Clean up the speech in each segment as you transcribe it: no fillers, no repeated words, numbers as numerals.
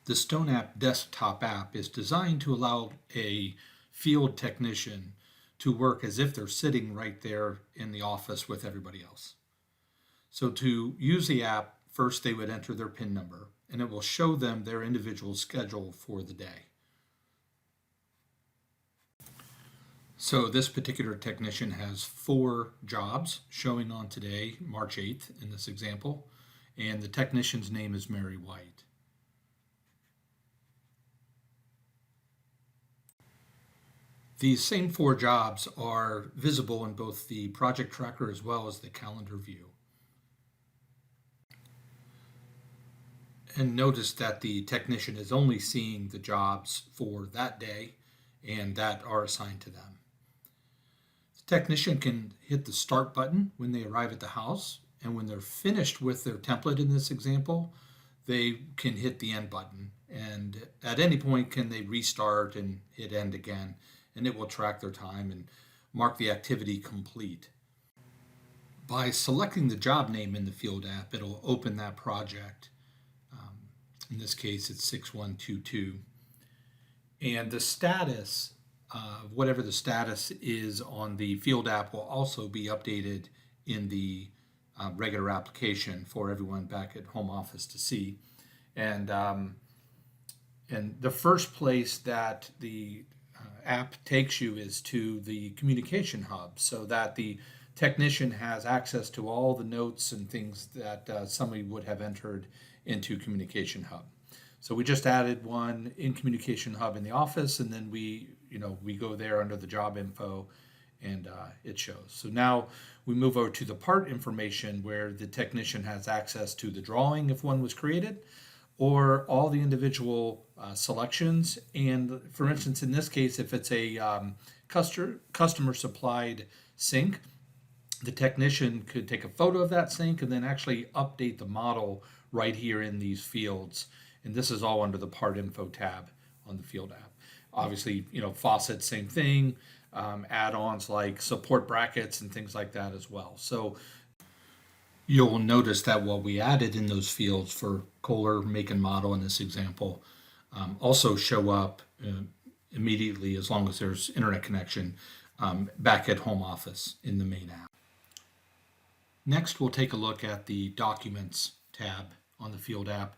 The Stoneapp desktop app is designed to allow a field technician to work as if they're sitting right there in the office with everybody else. So to use the app, first they would enter their PIN number, and it will show them their individual schedule for the day. So this particular technician has 4 jobs showing on today, March 8th in this example, and the technician's name is Mary White. These same 4 jobs are visible in both the project tracker as well as the calendar view. And notice that the technician is only seeing the jobs for that day and that are assigned to them. The technician can hit the start button when they arrive at the house, and when they're finished with their template in this example, they can hit the end button, and at any point can they restart and hit end again, and it will track their time and mark the activity complete. By selecting the job name in the Field app, it'll open that project. In this case, it's 6122. And the status, whatever the status is on the Field app, will also be updated in the regular application for everyone back at home office to see. And the first place that the app takes you is to the communication hub, so that the technician has access to all the notes and things that somebody would have entered into communication hub. So we just added one in communication hub in the office, and then we go there under the job info, and it shows. So now we move over to the part information, where the technician has access to the drawing if one was created, or all the individual selections. And for instance, in this case, if it's a customer supplied sink, the technician could take a photo of that sink and then actually update the model right here in these fields. And this is all under the part info tab on the Field app. Obviously, faucets, same thing, add-ons like support brackets and things like that as well. So you'll notice that what we added in those fields for Kohler, make and model in this example also show up immediately, as long as there's internet connection, back at home office in the main app. Next, we'll take a look at the Documents tab on the Field app.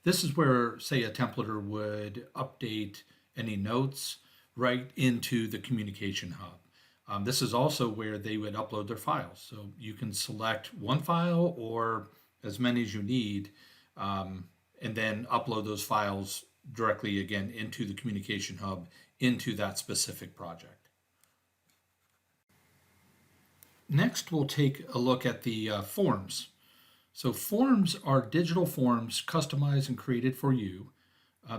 This is where, say, a templater would update any notes right into the communication hub. This is also where they would upload their files. So you can select one file or as many as you need, and then upload those files directly again into the communication hub, into that specific project. Next, we'll take a look at the forms. So forms are digital forms customized and created for you.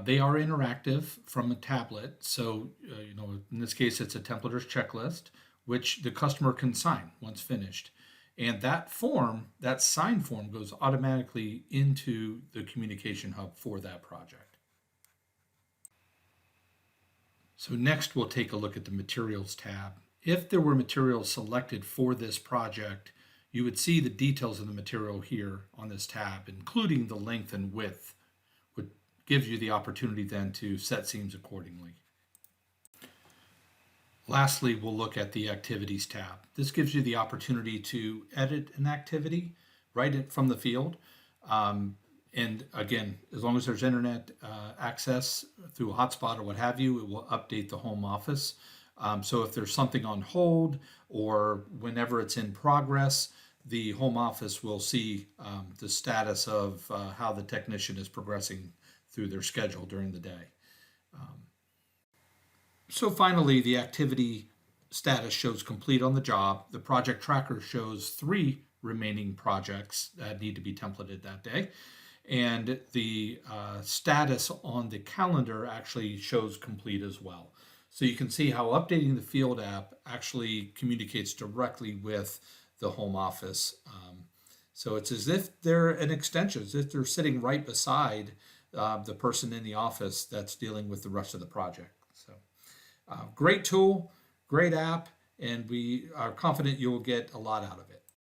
They are interactive from a tablet. So, in this case, it's a templater's checklist, which the customer can sign once finished. And that form, that sign form, goes automatically into the communication hub for that project. So next, we'll take a look at the Materials tab. If there were materials selected for this project, you would see the details of the material here on this tab, including the length and width, which gives you the opportunity then to set seams accordingly. Lastly, we'll look at the Activities tab. This gives you the opportunity to edit an activity right from the field. And again, as long as there's internet access through a hotspot or what have you, it will update the home office. So if there's something on hold, or whenever it's in progress, the home office will see the status of how the technician is progressing through their schedule during the day. So finally, the activity status shows complete on the job. The project tracker shows 3 remaining projects that need to be templated that day. And the status on the calendar actually shows complete as well. So you can see how updating the Field app actually communicates directly with the home office. So it's as if they're an extension, as if they're sitting right beside the person in the office that's dealing with the rest of the project. So great tool, great app, and we are confident you'll get a lot out of it.